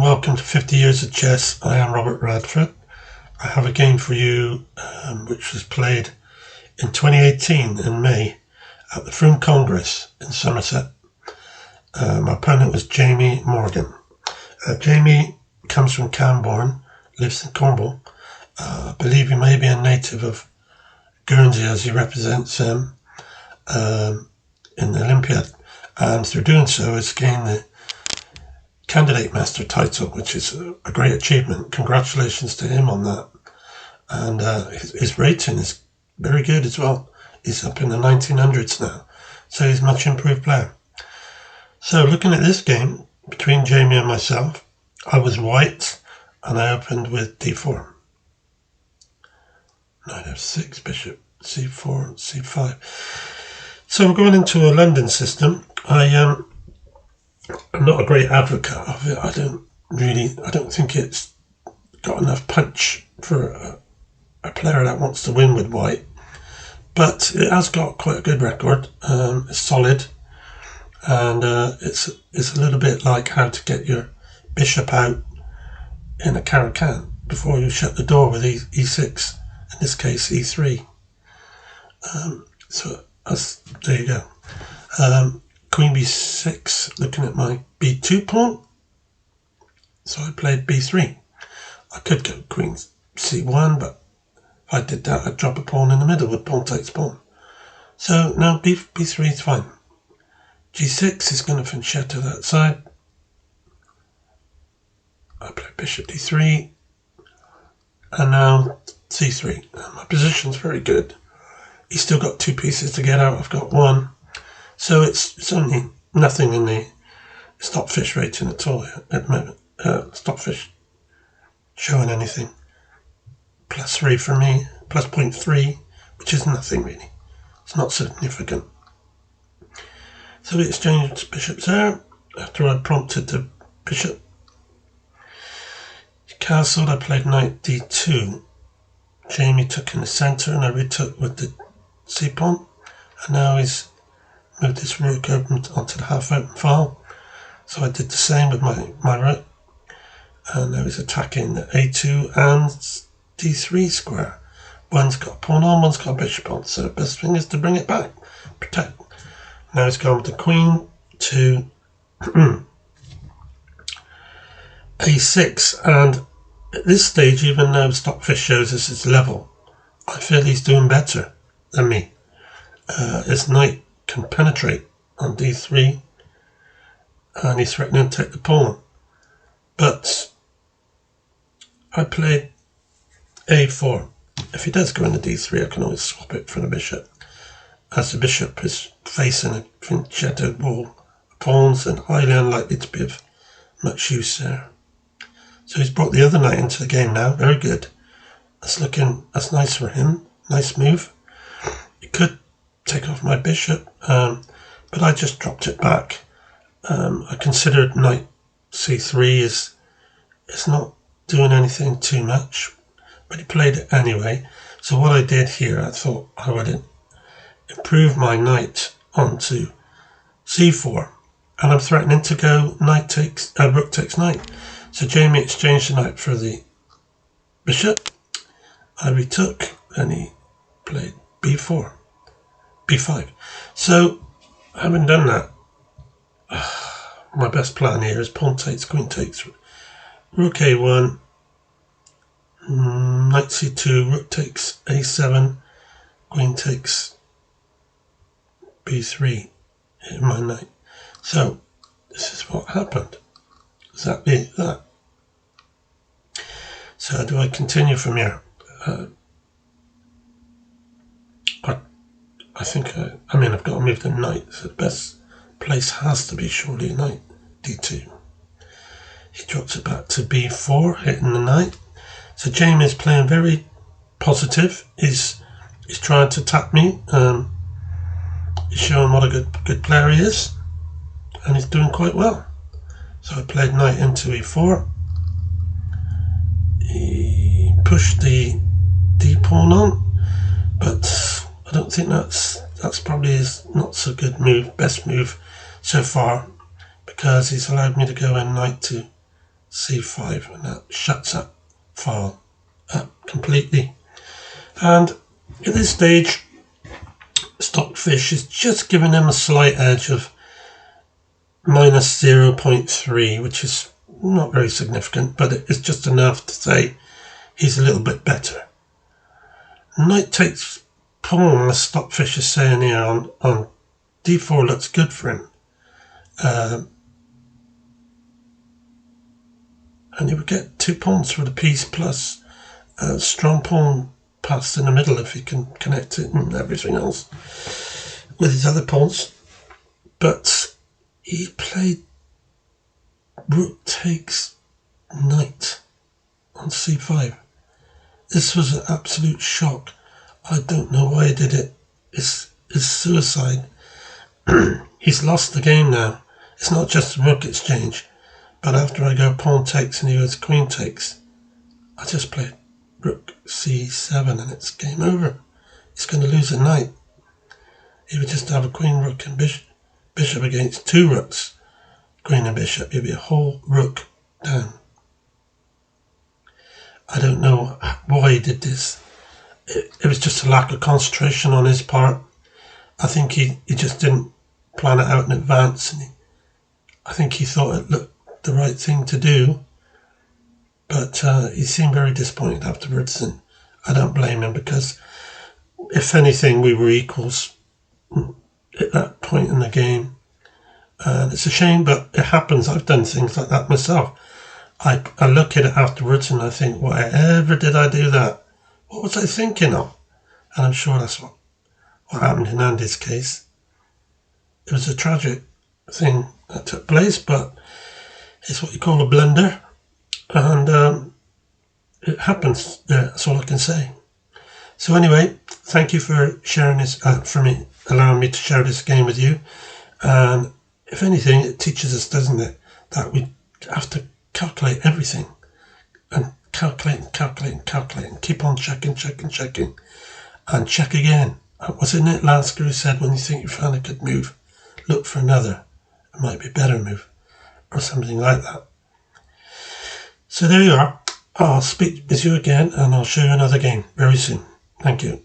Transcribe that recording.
and welcome to 50 Years of Chess. I am Robert Radford. I have a game for you which was played in 2018 in May at the Frome Congress in Somerset. My opponent was Jamie Morgan. Jamie comes from Camborne, lives in Cornwall. I believe he may be a native of Guernsey as he represents them in the Olympiad, and through doing so has gained the Candidate Master title, which is a great achievement. Congratulations to him on that. And his rating is very good as well. He's up in the 1900s now, so he's a much improved player. So looking at this game between Jamie and myself, I was white and I opened with d4. Knight f6, bishop c4, c5. So we're going into a London system. I'm not a great advocate of it. I don't think it's got enough punch for a player that wants to win with white. But it has got quite a good record. It's solid, and it's a little bit like how to get your bishop out in a caracan before you shut the door with e6. In this case, e3. There you go. Queen b6, looking at my b2 pawn. So I played b3. I could go queen c1, but if I did that, I'd drop a pawn in the middle with pawn takes pawn. So now b3 is fine. g6 is going to fianchetto that side. I play bishop d3. And now c3. My position's very good. He's still got two pieces to get out. I've got one. So it's only nothing in the Stockfish rating at all at the moment. Stockfish showing anything. +3 for me, plus 0.3, which is nothing really. It's not significant. So we exchanged bishops there after I prompted the bishop. He castled, I played knight d2. Jamie took in the centre and I retook with the c pawn. And now he's moved this rook open onto the half-open file. So I did the same with my rook. And now he's attacking the a2 and d3 square. One's got a pawn on, one's got a bishop on. So the best thing is to bring it back, protect. Now he's gone with the queen to a6. And at this stage, even though Stockfish shows us his level, I feel he's doing better than me. His knight can penetrate on d3 and he's threatening to take the pawn, but I played a4. If he does go into d3, I can always swap it for the bishop, as the bishop is facing a fianchettoed wall of pawns and highly unlikely to be of much use there. So he's brought the other knight into the game now. Very good. That's nice for him. Nice move. He could take off my bishop, but I just dropped it back. I considered knight c3 is not doing anything too much, but he played it anyway. So what I did here, I thought I would improve my knight onto c4, and I'm threatening to go rook takes knight. So Jamie exchanged the knight for the bishop. I retook, and he played b4. b5. So, having done that, my best plan here is pawn takes, queen takes, rook a1, knight c2, rook takes a7, queen takes b3, hitting my knight. So, this is what happened. Exactly that. So, do I continue from here? I think, I've got to move the knight, so the best place has to be surely knight d2. He drops it back to b4, hitting the knight. So Jamie is playing very positive. He's trying to tap me. He's showing what a good player he is, and he's doing quite well. So I played knight into e4. He pushed the d pawn on, but I don't think that's probably his not so good move, best move so far, because he's allowed me to go in knight to c5, and that shuts that file up completely. And at this stage, Stockfish is just giving him a slight edge of minus 0.3, which is not very significant, but it's just enough to say he's a little bit better. Knight takes pawn, as Stockfish is saying here, on d4 looks good for him. And he would get 2 pawns for the piece, plus a strong pawn passed in the middle if he can connect it and everything else with his other pawns. But he played rook takes knight on c5. This was an absolute shock. I don't know why he did it. It's suicide. He's lost the game now. It's not just a rook exchange, but after I go pawn takes and he goes queen takes, I just played rook c7 and it's game over. He's going to lose a knight. He would just have a queen, rook and bishop against 2 rooks, queen and bishop. He'd be a whole rook down. I don't know why he did this. It was just a lack of concentration on his part. I think he just didn't plan it out in advance, and I think he thought it looked the right thing to do, but he seemed very disappointed afterwards, and I don't blame him, because if anything we were equals at that point in the game, and it's a shame, but it happens. I've done things like that myself. I look at it afterwards and I think, whatever did I do that? What was I thinking of? And I'm sure that's what happened in Andy's case. It was a tragic thing that took place, but it's what you call a blunder, and it happens. That's all I can say. So anyway, thank you for sharing this, allowing me to share this game with you. And if anything, it teaches us, doesn't it, that we have to calculate everything, and calculate and keep on checking, and check again. Wasn't it Lasker who said, when you think you found a good move, look for another? It might be a better move, or something like that. So there you are. I'll speak with you again, and I'll show you another game very soon. Thank you.